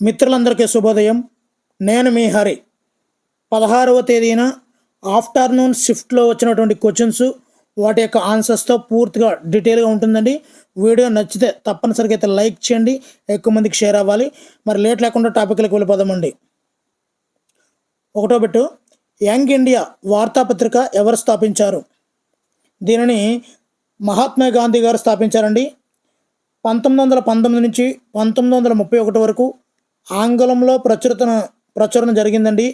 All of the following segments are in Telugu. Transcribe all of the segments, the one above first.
మిత్రులందరికీ శుభోదయం. నేను మీ హరి. 16వ తేదీన ఆఫ్టర్నూన్ షిఫ్ట్లో వచ్చినటువంటి క్వశ్చన్స్, వాటి యొక్క ఆన్సర్స్తో పూర్తిగా డీటెయిల్గా ఉంటుందండి. వీడియో నచ్చితే తప్పనిసరిగా అయితే లైక్ చేయండి, ఎక్కువ మందికి షేర్ అవ్వాలి. మరి లేట్ లేకుండా టాపిక్లకు వెళ్ళిపోదామండి. ఒకటో బిట్టు, యంగ్ ఇండియా వార్తాపత్రిక ఎవరు స్థాపించారు? దీనిని మహాత్మా గాంధీ గారు స్థాపించారండి. 1919 నుంచి 1931 వరకు ఆంగ్లంలో ప్రచురణ జరిగిందండి.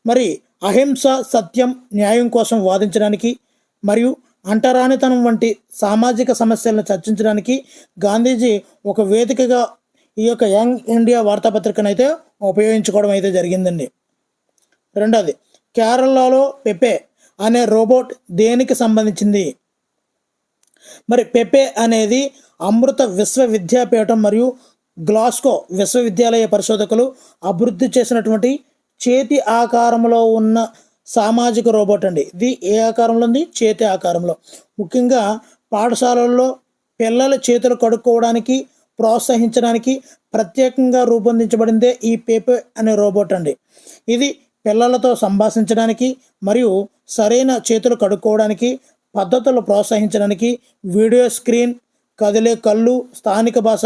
మరి అహింస, సత్యం, న్యాయం కోసం వాదించడానికి మరియు అంటరానితనం వంటి సామాజిక సమస్యలను చర్చించడానికి గాంధీజీ ఒక వేదికగా ఈ యొక్క యంగ్ ఇండియా వార్తాపత్రికను అయితే ఉపయోగించుకోవడం అయితే జరిగిందండి. రెండోది, కేరళలో పెపే అనే రోబోట్ దేనికి సంబంధించింది? మరి పెపే అనేది అమృత విశ్వవిద్యాపీఠం మరియు గ్లాస్గో విశ్వవిద్యాలయ పరిశోధకులు అభివృద్ధి చేసినటువంటి చేతి ఆకారంలో ఉన్న సామాజిక రోబోట్ అండి. ఇది ఏ ఆకారంలో ఉంది? చేతి ఆకారంలో. ముఖ్యంగా పాఠశాలల్లో పిల్లల చేతులు కడుక్కోవడానికి ప్రోత్సహించడానికి ప్రత్యేకంగా రూపొందించబడిందే ఈ పెపే అనే రోబోట్ అండి. ఇది పిల్లలతో సంభాషించడానికి మరియు సరైన చేతులు కడుక్కోవడానికి పద్ధతులు ప్రోత్సహించడానికి వీడియో స్క్రీన్, కదిలే కళ్ళు, స్థానిక భాష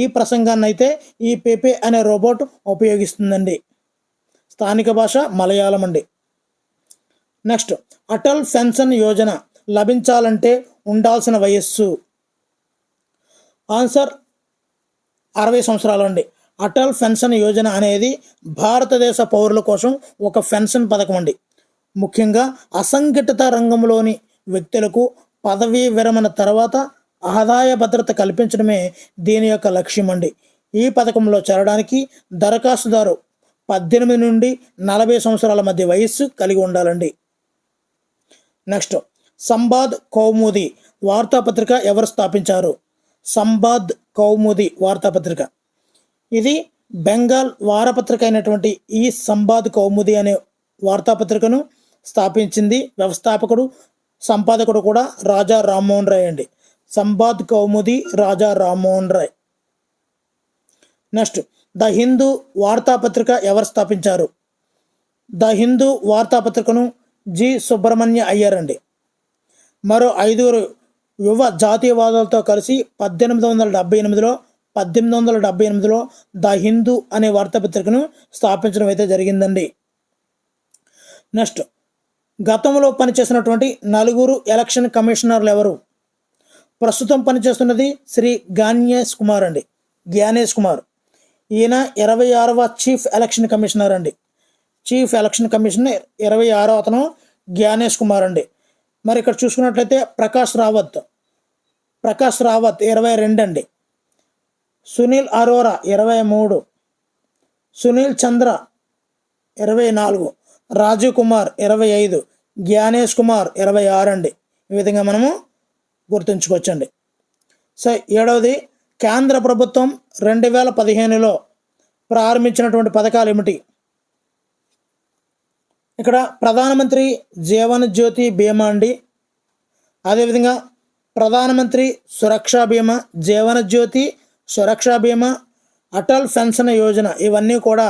ఈ ప్రసంగాన్ని అయితే ఈ పెపే అనే రోబోట్ ఉపయోగిస్తుందండి. స్థానిక భాష మలయాళం అండి. నెక్స్ట్, అటల్ పెన్షన్ యోజన లభించాలంటే ఉండాల్సిన వయస్సు? ఆన్సర్ 60 సంవత్సరాలు అండి. అటల్ పెన్షన్ యోజన అనేది భారతదేశ పౌరుల కోసం ఒక పెన్షన్ పథకం అండి. ముఖ్యంగా అసంఘటిత రంగంలోని వ్యక్తులకు పదవీ విరమణ తర్వాత ఆదాయ భద్రత కల్పించడమే దీని యొక్క లక్ష్యం అండి. ఈ పథకంలో చేరడానికి దరఖాస్తుదారు 18 నుండి 40 సంవత్సరాల మధ్య వయస్సు కలిగి ఉండాలండి. నెక్స్ట్, సంబాద్ కౌముది వార్తాపత్రిక ఎవరు స్థాపించారు? సంబాద్ కౌముది వార్తాపత్రిక ఇది బెంగాల్ వారపత్రిక అయినటువంటి ఈ సంబాద్ కౌముది అనే వార్తాపత్రికను స్థాపించింది. వ్యవస్థాపకుడు, సంపాదకుడు కూడా రాజా రామ్మోహన్ రాయ్ అండి. సంబాద్ కౌముది రాజా రామ్మోహన్ రాయ్. నెక్స్ట్, ద హిందూ వార్తాపత్రిక ఎవరు స్థాపించారు? ద హిందూ వార్తాపత్రికను జి సుబ్రహ్మణ్య అయ్యర్ అండి. మరో 5 యువ జాతీయవాదులతో కలిసి 1878లో ద హిందూ అనే వార్తాపత్రికను స్థాపించడం అయితే జరిగిందండి. నెక్స్ట్, గతంలో పనిచేసినటువంటి 4 ఎలక్షన్ కమిషనర్లు ఎవరు? ప్రస్తుతం పనిచేస్తున్నది శ్రీ జ్ఞానేష్ కుమార్ అండి. జ్ఞానేష్ కుమార్ ఈయన 26వ చీఫ్ ఎలక్షన్ కమిషనర్ అండి. చీఫ్ ఎలక్షన్ కమిషనర్ 26వ అతను జ్ఞానేష్ కుమార్ అండి. మరి ఇక్కడ చూసుకున్నట్లయితే ప్రకాష్ రావత్ 22 అండి. సునీల్ అరోరా 23, సునీల్ చంద్ర 24, రాజీవ్ కుమార్ 25, జ్ఞానేష్ కుమార్ 26 అండి. ఈ విధంగా మనము గుర్తుంచుకోవచ్చండి. సో 7వది, కేంద్ర ప్రభుత్వం 2015లో ప్రారంభించినటువంటి పథకాలు ఏమిటి? ఇక్కడ ప్రధానమంత్రి జీవన్ జ్యోతి బీమా అండి. అదేవిధంగా ప్రధానమంత్రి సురక్షా బీమా, జీవన జ్యోతి సురక్షా బీమా, అటల్ పెన్షన్ యోజన ఇవన్నీ కూడా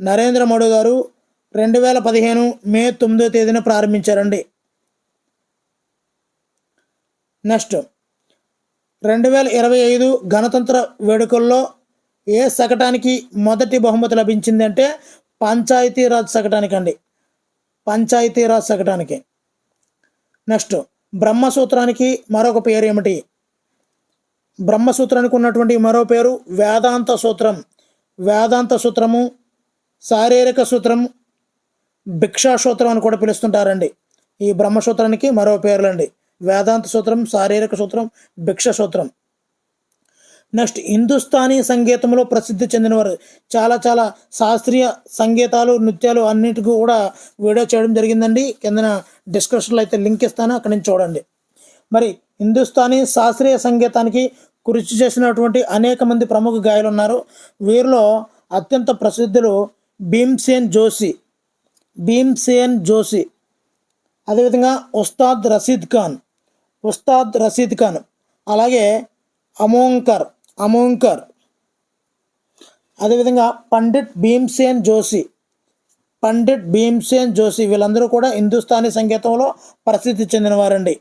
నరేంద్ర మోడీ గారు 2015 మే 9వ తేదీన ప్రారంభించారండి. నెక్స్ట్, 2025 గణతంత్ర వేడుకల్లో ఏ శకటానికి మొదటి బహుమతి లభించింది అంటే పంచాయతీరాజ్ శకటానికి అండి. పంచాయతీరాజ్ శకటానికి. నెక్స్ట్, బ్రహ్మసూత్రానికి మరొక పేరు ఏమిటి? బ్రహ్మసూత్రానికి ఉన్నటువంటి మరో పేరు వేదాంత సూత్రం. వేదాంత సూత్రము, శారీరక సూత్రం, భిక్షా సూత్రం అని కూడా పిలుస్తుంటారండి. ఈ బ్రహ్మసూత్రానికి మరో పేర్లండి. వేదాంత సూత్రం, శారీరక సూత్రం, భిక్ష సూత్రం. నెక్స్ట్, హిందుస్థానీ సంగీతంలో ప్రసిద్ధి చెందినవారు. చాలా శాస్త్రీయ సంగీతాలు, నృత్యాలు అన్నిటికీ కూడా వీడియో చేయడం జరిగిందండి. కిందన డిస్క్రిప్షన్లో అయితే లింక్ ఇస్తాను, అక్కడి నుంచి చూడండి. మరి హిందుస్థానీ శాస్త్రీయ సంగీతానికి కృషి చేసినటువంటి అనేక మంది ప్రముఖ గాయకులు ఉన్నారు. వీరిలో అత్యంత ప్రసిద్ధులు భీమ్సేన్ జోషి, అదేవిధంగా ఉస్తాద్ రషీద్ ఖాన్, అలాగే అమోంకర్. అదేవిధంగా పండిట్ భీమ్సేన్ జోషి వీళ్ళందరూ కూడా హిందుస్థానీ సంగీతంలో ప్రసిద్ధి చెందినవారండి.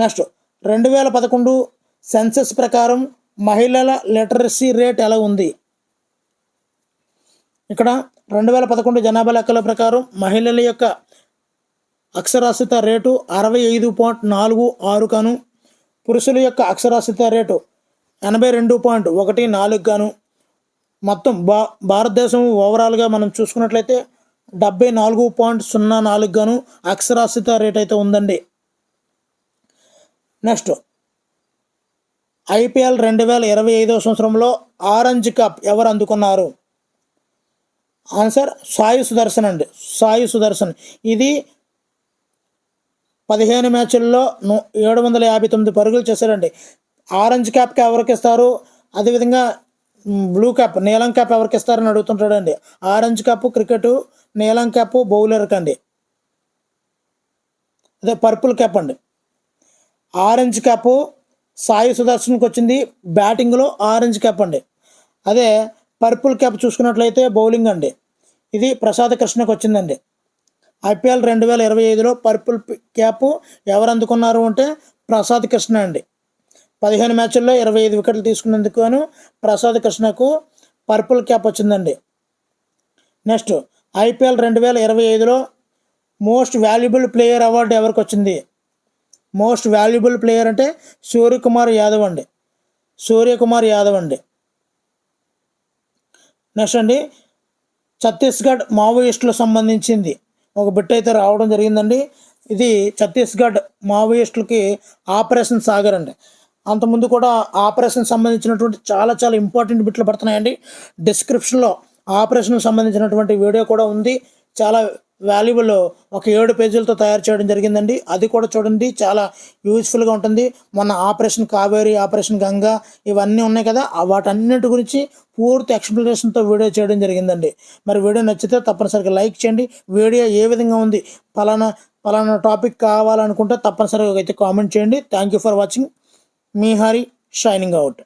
నెక్స్ట్ 2011 సెన్సస్ ప్రకారం మహిళల లిటరసీ రేట్ ఎలా ఉంది? ఇక్కడ 2011 జనాభా లెక్కల ప్రకారం మహిళల యొక్క అక్షరాస్యత రేటు 65.46 గాను, పురుషుల యొక్క అక్షరాస్యత రేటు 82.14 గాను, మొత్తం భారతదేశం ఓవరాల్గా మనం చూసుకున్నట్లయితే 74.04 గాను అక్షరాస్యత రేట్ అయితే ఉందండి. నెక్స్ట్ ఐపీఎల్ 2025 సంవత్సరంలో ఆరెంజ్ కప్ ఎవరు అందుకున్నారు? ఆన్సర్ సాయి సుదర్శన్ అండి. సాయి సుదర్శన్. ఇది 15 మ్యాచ్ల్లో 759 పరుగులు చేశారండి. ఆరెంజ్ క్యాప్కి ఎవరికి ఇస్తారు, అదేవిధంగా బ్లూ క్యాప్ నీలం క్యాప్ ఎవరికి ఇస్తారని అడుగుతుంటాడండి. ఆరెంజ్ క్యాప్ క్రికెట్, నీలం క్యాప్ బౌలర్కి అండి, అదే పర్పుల్ క్యాప్ అండి. ఆరెంజ్ క్యాప్ సాయి సుదర్శన్కి వచ్చింది, బ్యాటింగ్లో ఆరెంజ్ క్యాప్ అండి. అదే పర్పుల్ క్యాప్ చూసుకున్నట్లయితే బౌలింగ్ అండి, ఇది ప్రసాద్ కృష్ణకి వచ్చిందండి. ఐపీఎల్ 2025లో పర్పుల్ క్యాప్ ఎవరు అందుకున్నారు అంటే ప్రసాద్ కృష్ణ అండి. 15 మ్యాచ్ల్లో 25 వికెట్లు తీసుకున్నందుకు గాను ప్రసాద్ కృష్ణకు పర్పుల్ క్యాప్ వచ్చిందండి. నెక్స్ట్ ఐపీఎల్ 2025లో మోస్ట్ వాల్యుబుల్ ప్లేయర్ అవార్డు ఎవరికి వచ్చింది? మోస్ట్ వాల్యుబుల్ ప్లేయర్ అంటే సూర్యకుమార్ యాదవ్ అండి. నెక్స్ట్ అండి ఛత్తీస్గఢ్ మావోయిస్టులకు సంబంధించింది ఒక బిట్ అయితే రావడం జరిగిందండి. ఇది ఛత్తీస్గఢ్ మావోయిస్టులకి ఆపరేషన్ సాగర్ అండి. అంతకుముందు కూడా ఆపరేషన్ సంబంధించినటువంటి చాలా చాలా ఇంపార్టెంట్ బిట్లు పడుతున్నాయండి. డిస్క్రిప్షన్లో ఆపరేషన్కి సంబంధించినటువంటి వీడియో కూడా ఉంది, చాలా వాల్యుబుల్, ఒక 7 పేజీలతో తయారు చేయడం జరిగిందండి. అది కూడా చూడండి, చాలా యూజ్ఫుల్గా ఉంటుంది. మొన్న ఆపరేషన్ కావేరి, ఆపరేషన్ గంగా ఇవన్నీ ఉన్నాయి కదా, వాటన్నిటి గురించి పూర్తి ఎక్స్ప్లెనేషన్తో వీడియో చేయడం జరిగిందండి. మరి వీడియో నచ్చితే తప్పనిసరిగా లైక్ చేయండి. వీడియో ఏ విధంగా ఉంది, పలానా టాపిక్ కావాలనుకుంటే తప్పనిసరిగా అయితే కామెంట్ చేయండి. Thank you for watching. Me Hari shining out.